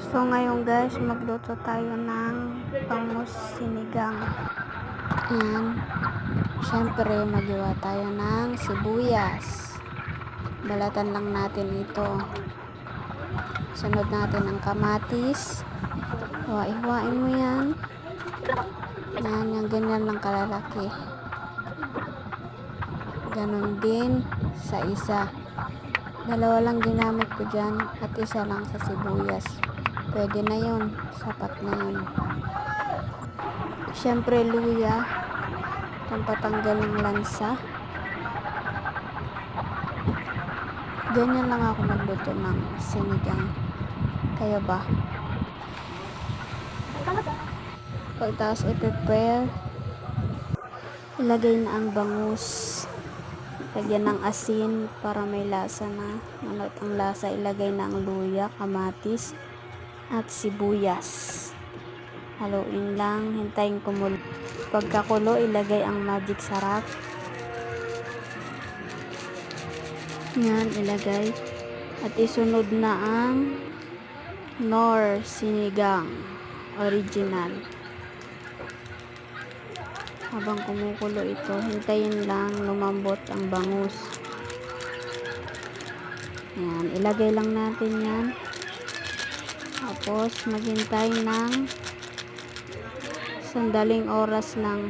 So ngayon guys, magluto tayo ng bangus sinigang. Ayan. Siyempre, magiwa tayo ng sibuyas. Balatan lang natin ito. Sunod natin ang kamatis. Hiwa-hiwain mo yan. Yan, yung ganyan lang kalalaki. Ganon din sa isa. Dalawa lang ginamit ko dyan at isa lang sa sibuyas. Pwede na yun. Sapat na yun. Siyempre, luya. Pampatanggal ng lansa. Ganyan lang ako magluto ng sinigang. Kaya ba? Pagkatapos i-prepare, ilagay na ang bangus. Lagyan ng asin para may lasa na. Manot ang lasa, ilagay na ang luya, kamatis, at sibuyas. Haluin lang, hintayin kumulo. Pagkakulo, ilagay ang magic sarap. Yan, ilagay. At isunod na ang Knorr sinigang original. Habang kumukulo ito, hintayin lang lumambot ang bangus. Yan, ilagay lang natin yan. Tapos, maghintay ng sandaling oras lang.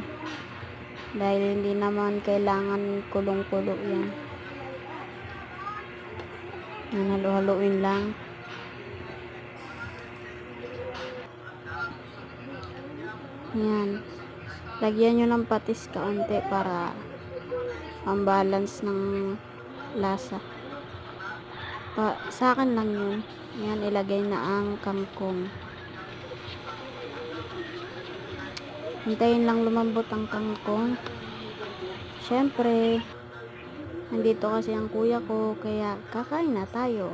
Dahil hindi naman kailangan kulong-kulo yan. Yan, halu-haluin lang. Yan. Lagyan nyo ng patis kaunti para pambalance ng lasa. Sa akin lang yun. Yan, ilagay na ang kangkong. Hintayin lang lumambot ang kangkong. Siyempre, nandito kasi ang kuya ko, kaya kakain na tayo.